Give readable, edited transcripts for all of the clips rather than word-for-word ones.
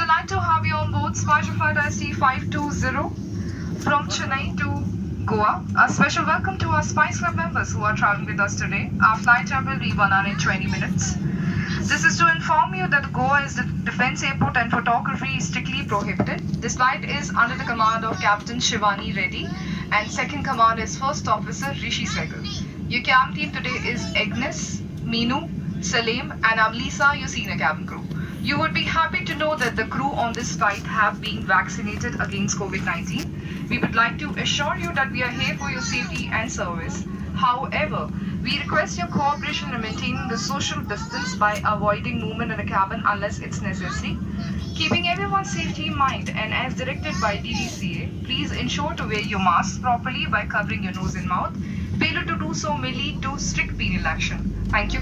delighted to have you on board Spiceflight IC520 from Chennai to Goa. A special welcome to our Spice Club members who are traveling with us today. Our flight time will be 1 hour and 20 minutes. This is to inform you that Goa is the defense airport and photography is strictly prohibited. This flight is under the command of Captain Shivani Reddy and second command is First Officer Rishi Sehgal. Your cabin team today is Agnes, Meenu, Salim and Amlisa, your senior cabin crew. You would be happy to know that the crew on this flight have been vaccinated against COVID-19. We would like to assure you that we are here for your safety and service. However, we request your cooperation in maintaining the social distance by avoiding movement in the cabin unless it's necessary. Keeping everyone's safety in mind and as directed by DDCA, please ensure to wear your mask properly by covering your nose and mouth. Failure to do so may lead to strict penal action. Thank you.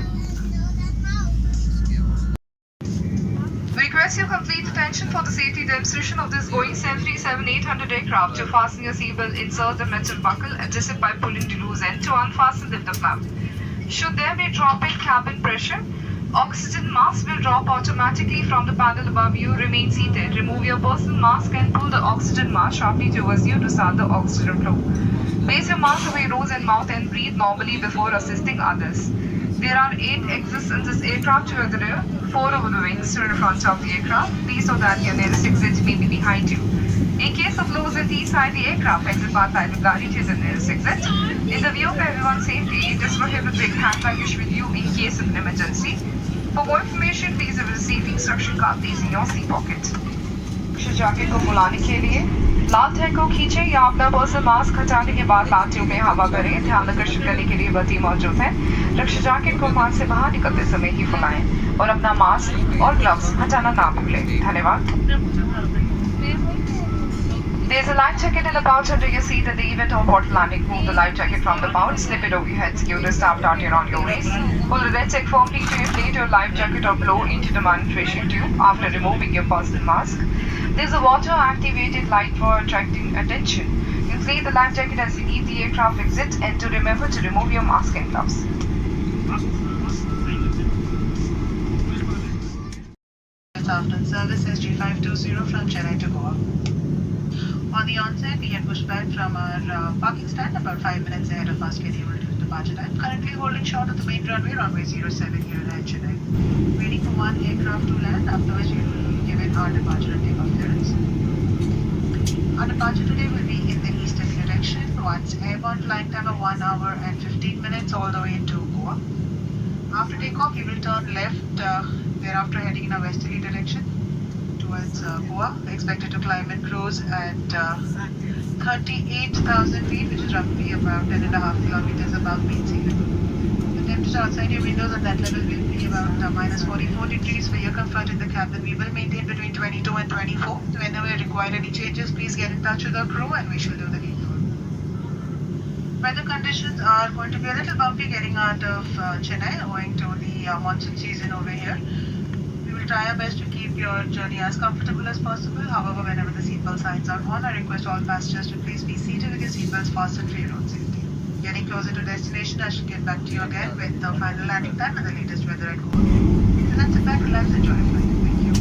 We request your complete attention for the safety demonstration of this Boeing 737-800 aircraft. To fasten your seatbelt, insert the metal buckle, adjust it by pulling the loose end. To unfasten, lift the flap. Should there be drop in cabin pressure, oxygen mask will drop automatically from the panel above you. Remain seated. Remove your personal mask and pull the oxygen mask sharply towards you to start the oxygen flow. Place your mask over your nose and mouth and breathe normally before assisting others. There are 8 exits in this aircraft to the rear, 4 over the wings to the front of the aircraft. Please note that your nearest exit may be behind you. In case of low wind inside the aircraft, exit path side will guide you to the nearest exit. In the view of everyone's safety, it is prohibited to take hand luggage with you in case of an emergency. For more information, please visit the safety instruction card placed in your seat pocket. Jacket को बुलाने के लिए लाल tag को खींचें या अपना personal mask हटाने के बाद लाल ट्यूब में हवा भरें। ध्यान आकर्षित करने के लिए बत्ती मौजूद है। रक्षा जैकेट को मास्क से बाहर निकलते समय ही फुलाएं और अपना मास्क और ग्लव्स हटाना ना भूलें। धन्यवाद। There is a life jacket in the pouch under your seat at the event of water landing. Move the life jacket from the pouch, slip it over your head, secure the strap dart around your waist. Pull the red check firmly to inflate your life jacket or blow into the manipulation tube after removing your personal mask. There is a water-activated light for attracting attention. Inflate the life jacket as you leave the aircraft exit and to remember to remove your mask and gloves. Afternoon service SG520 from Chennai to Goa. On the onset, we had pushed back from our parking stand about 5 minutes ahead of our scheduled departure time. Currently holding short of the main runway 07 here at Chennai. Waiting for one aircraft to land, after which we will be given our departure and takeoff clearance. Our departure today will be in the eastern direction. Once airborne flying time of 1 hour and 15 minutes all the way into Goa. After takeoff, we will turn left, thereafter heading in a westerly direction towards Goa. Expected to climb and cruise at 38,000 feet, which is roughly about 10.5 kilometers above mean sea level. The temperature outside your windows at that level will be about minus 44 degrees. For your comfort in the cabin, we will maintain between 22 and 24. Whenever you require any changes, please get in touch with our crew and we shall do the needful. Weather conditions are going to be a little bumpy getting out of Chennai owing to the monsoon season over here. We will try our best to keep your journey as comfortable as possible. However, whenever the seatbelt signs are on, I request all passengers to please be seated with your seatbelts fastened for your own safety. Getting closer to destination, I shall get back to you again with the final landing time and the latest weather at Goa. So let's sit back, relax, enjoy your flight. Thank you.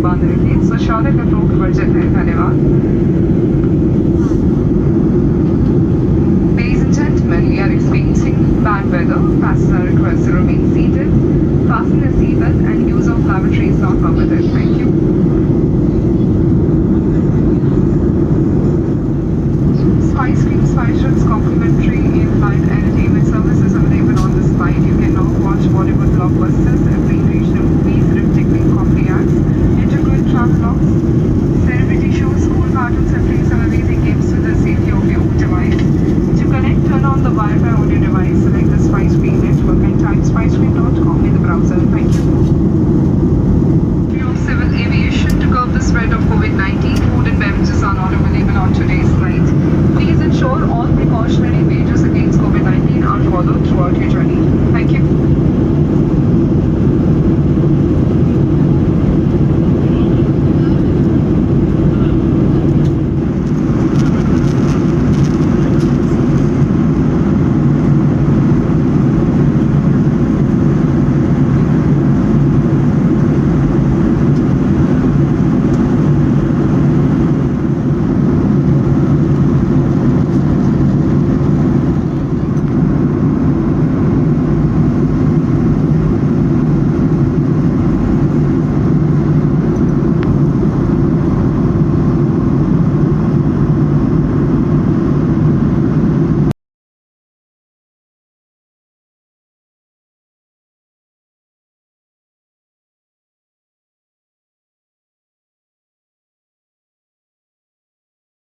बंद रखिए स्वच्छता का प्रमुख वर्जक है धन्यवाद Ladies and gentlemen, we are experiencing bad weather. Passengers are requested to remain seated, fasten your seatbelt, and use of lavatory is not permitted. Thank you. Spice Cream Spice Drinks complimentary in-flight entertainment services available on this flight. You can now watch Bollywood blockbusters, every regional movies, rip-tickling comedy acts, intergroup travel logs, celebrity shows, school cartoons, and play some amazing games to the safety of your own device. To connect, turn on the Wi-Fi on your device, select the Spice Screen network and type spicescreen.com